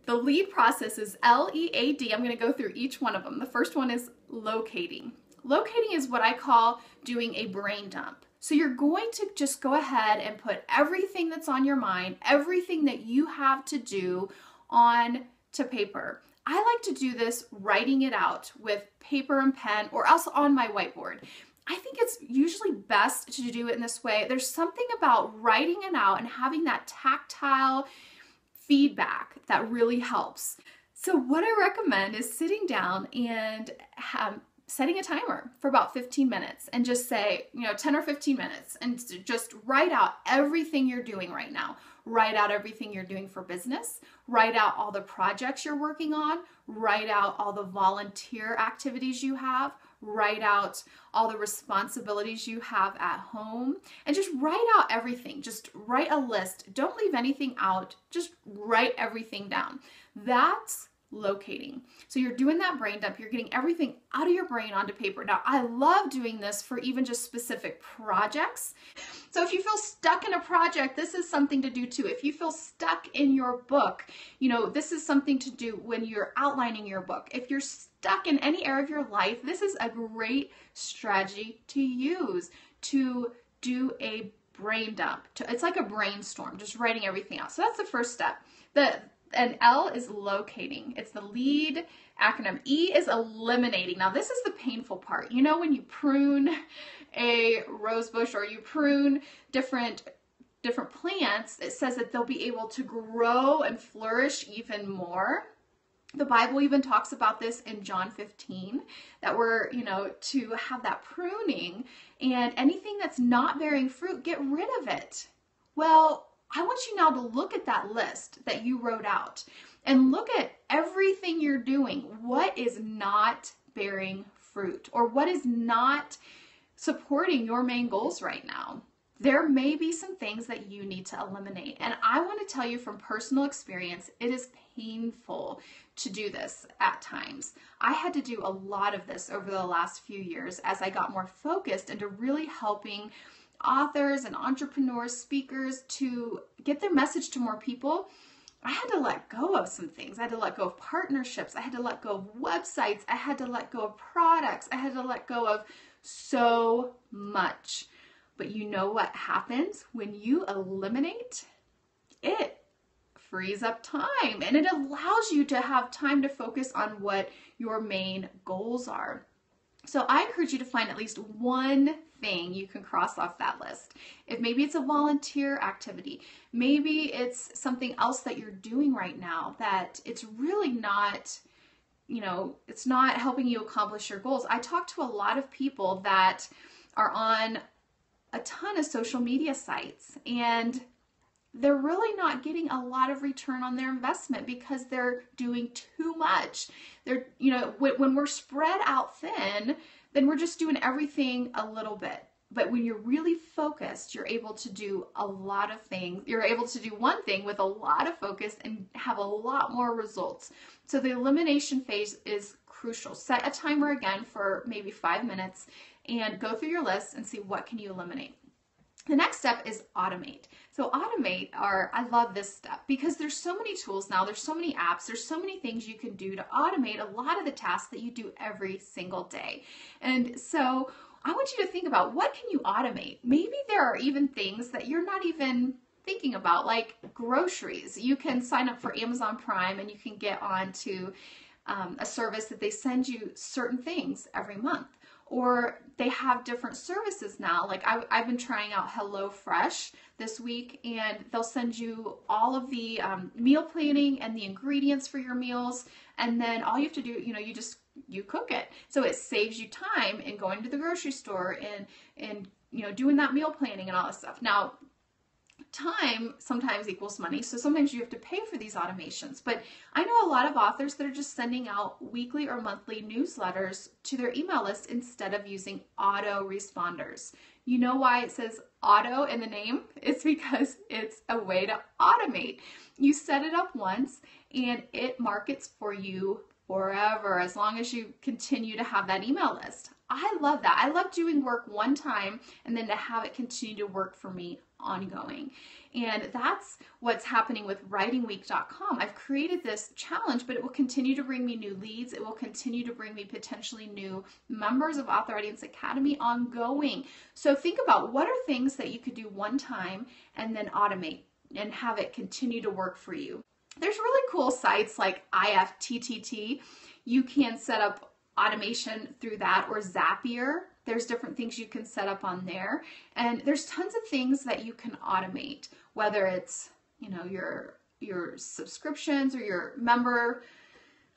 The LEAD process is L-E-A-D. I'm going to go through each one of them. The first one is locating. Locating is what I call doing a brain dump. So you're going to just go ahead and put everything that's on your mind, everything that you have to do on to paper. I like to do this writing it out with paper and pen or else on my whiteboard. I think it's usually best to do it in this way. There's something about writing it out and having that tactile feedback that really helps. So what I recommend is sitting down and setting a timer for about 15 minutes and just say, 10 or 15 minutes and just write out everything you're doing right now. Write out everything you're doing for business. Write out all the projects you're working on. Write out all the volunteer activities you have. Write out all the responsibilities you have at home, and just write out everything. Just write a list. Don't leave anything out. Just write everything down. That's locating. So you're doing that brain dump. You're getting everything out of your brain onto paper. Now, I love doing this for even just specific projects. So if you feel stuck in a project, this is something to do too. If you feel stuck in your book, this is something to do when you're outlining your book. If you're stuck in any area of your life, this is a great strategy to use to do a brain dump. It's like a brainstorm, just writing everything out. So that's the first step. And L is locating. It's the LEAD acronym. E is eliminating. Now this is the painful part. When you prune a rose bush or you prune different plants, it says that they'll be able to grow and flourish even more. The Bible even talks about this in John 15, that we're, to have that pruning, and anything that's not bearing fruit, get rid of it. Well, I want you now to look at that list that you wrote out and look at everything you're doing. What is not bearing fruit, or what is not supporting your main goals right now? There may be some things that you need to eliminate. And I want to tell you from personal experience, it is painful to do this at times. I had to do a lot of this over the last few years as I got more focused into really helping authors and entrepreneurs, speakers to get their message to more people. I had to let go of some things. I had to let go of partnerships. I had to let go of websites. I had to let go of products. I had to let go of so much. But you know what happens when you eliminate? It frees up time, and it allows you to have time to focus on what your main goals are. So I encourage you to find at least one thing you can cross off that list. If maybe it's a volunteer activity, maybe it's something else that you're doing right now that it's really not, it's not helping you accomplish your goals. I talk to a lot of people that are on a ton of social media sites, and they're really not getting a lot of return on their investment because they're doing too much. They're, when we're spread out thin, then we're just doing everything a little bit. But when you're really focused, you're able to do a lot of things. You're able to do one thing with a lot of focus and have a lot more results. So the elimination phase is crucial. Set a timer again for maybe 5 minutes and go through your list and see what can you eliminate. The next step is automate. So I love this step because there's so many tools now, there's so many apps, there's so many things you can do to automate a lot of the tasks that you do every single day. And so I want you to think about, what can you automate? Maybe there are even things that you're not even thinking about, like groceries. You can sign up for Amazon Prime and you can get on to a service that they send you certain things every month. Or they have different services now. Like I've been trying out HelloFresh this week, and they'll send you all of the meal planning and the ingredients for your meals. And then all you have to do, you cook it. So it saves you time in going to the grocery store and doing that meal planning and all that stuff. Now, time sometimes equals money, so sometimes you have to pay for these automations. But I know a lot of authors that are just sending out weekly or monthly newsletters to their email list instead of using autoresponders. You know why it says auto in the name? It's because it's a way to automate. You set it up once and it markets for you forever, as long as you continue to have that email list. I love that. I love doing work one time and then to have it continue to work for me ongoing. And that's what's happening with writingweek.com. I've created this challenge, but it will continue to bring me new leads. It will continue to bring me potentially new members of Author Audience Academy ongoing. So think about what are things that you could do one time and then automate and have it continue to work for you. There's really cool sites like IFTTT. You can set up automation through that, or Zapier. There's different things you can set up on there. And there's tons of things that you can automate, whether it's, you know, your subscriptions or your member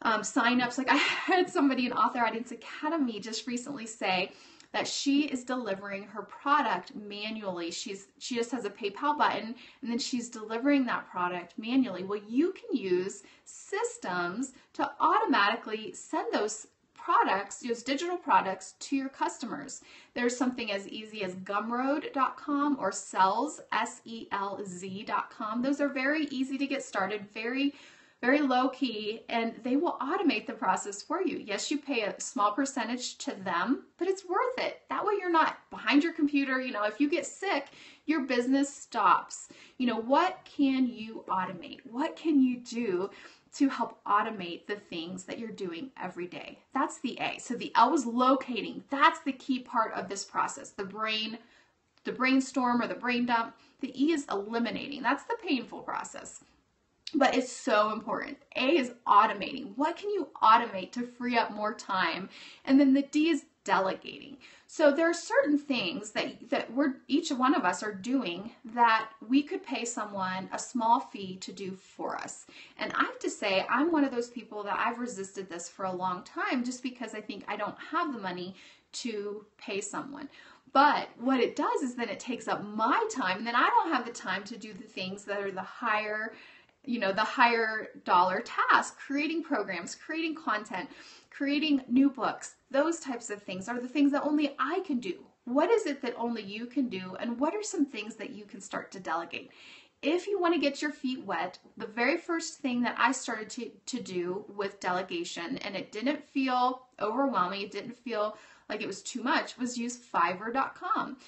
signups. Like I had somebody in Author Audience Academy just recently say that she is delivering her product manually. She just has a PayPal button, and then she's delivering that product manually. Well, you can use systems to automatically send those products, those digital products, to your customers. There's something as easy as Gumroad.com or Selz, SELZ.com. Those are very easy to get started, very low key, and they will automate the process for you. Yes, you pay a small percentage to them, but it's worth it. That way you're not behind your computer. You know, if you get sick, your business stops. You know, what can you automate? What can you do to help automate the things that you're doing every day? That's the A. So the L was locating. That's the key part of this process. The brainstorm or the brain dump. The E is eliminating. That's the painful process. But it's so important. A is automating. What can you automate to free up more time? And then the D is delegating. So there are certain things that each one of us are doing that we could pay someone a small fee to do for us. And I have to say, I'm one of those people that I've resisted this for a long time, just because I think I don't have the money to pay someone. But what it does is then it takes up my time, and then I don't have the time to do the things that are the higher dollar task, creating programs, creating content, creating new books. Those types of things are the things that only I can do. What is it that only you can do? And what are some things that you can start to delegate? If you want to get your feet wet, the very first thing that I started to do with delegation, and it didn't feel overwhelming, it didn't feel like it was too much, was use fiverr.com.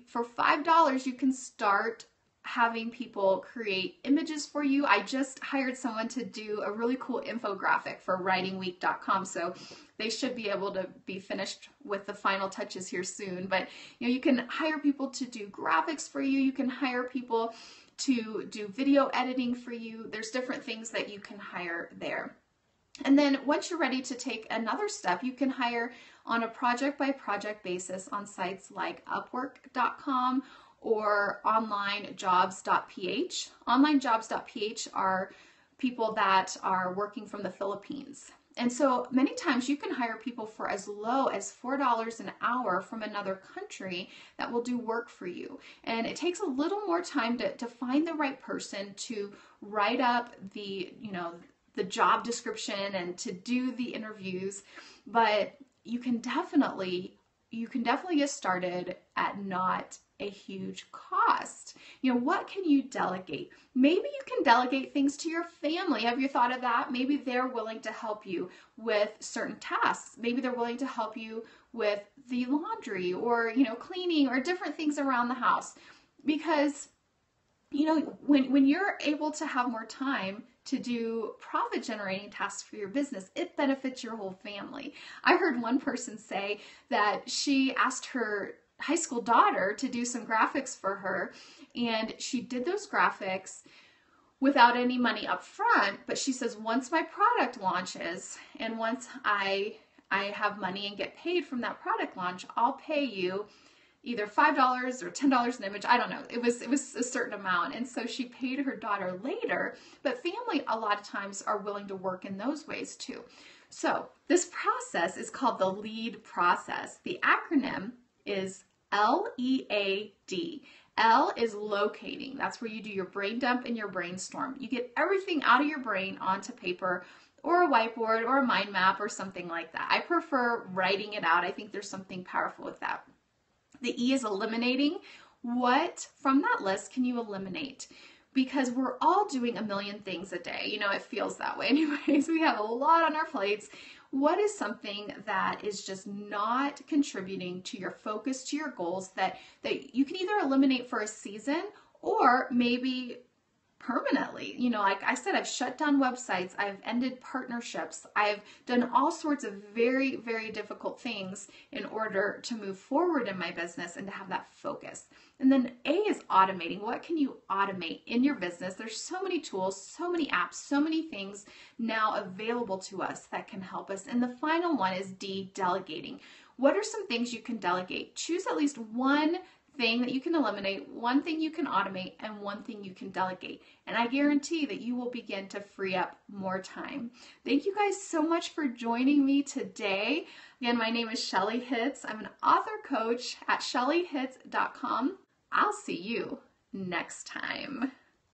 For $5, you can start having people create images for you. I just hired someone to do a really cool infographic for writingweek.com, so they should be able to be finished with the final touches here soon. But you know, you can hire people to do graphics for you. You can hire people to do video editing for you. There's different things that you can hire there. And then once you're ready to take another step, you can hire on a project by project basis on sites like upwork.com or onlinejobs.ph. Onlinejobs.ph are people that are working from the Philippines. And so many times you can hire people for as low as $4 an hour from another country that will do work for you. And it takes a little more time to find the right person to write up the job description and to do the interviews, but you can definitely get started at not a huge cost. You know, what can you delegate? Maybe you can delegate things to your family. Have you thought of that? Maybe they're willing to help you with certain tasks. Maybe they're willing to help you with the laundry or, cleaning or different things around the house. Because, when you're able to have more time to do profit generating tasks for your business, it benefits your whole family. I heard one person say that she asked her high school daughter to do some graphics for her, and she did those graphics without any money up front. But she says, once my product launches and once I have money and get paid from that product launch, I'll pay you either $5 or $10 an image. I don't know. It was a certain amount. And so she paid her daughter later, but family a lot of times are willing to work in those ways too. So this process is called the L.E.A.D process. The acronym is L.E.A.D. L is locating. That's where you do your brain dump and your brainstorm. You get everything out of your brain onto paper or a whiteboard or a mind map or something like that. I prefer writing it out. I think there's something powerful with that. The E is eliminating. What from that list can you eliminate? because we're all doing a million things a day. You know, it feels that way anyways. We have a lot on our plates. What is something that is just not contributing to your focus, to your goals, that you can either eliminate for a season or maybe permanently? You know, like I said, I've shut down websites, I've ended partnerships, I've done all sorts of very, very difficult things in order to move forward in my business and to have that focus. And then A is automating. What can you automate in your business? There's so many tools, so many apps, so many things now available to us that can help us. And the final one is D, delegating. What are some things you can delegate? Choose at least one thing that you can eliminate, one thing you can automate, and one thing you can delegate. And I guarantee that you will begin to free up more time. Thank you guys so much for joining me today. Again, my name is Shelly Hitz. I'm an author coach at shellyhitz.com. I'll see you next time.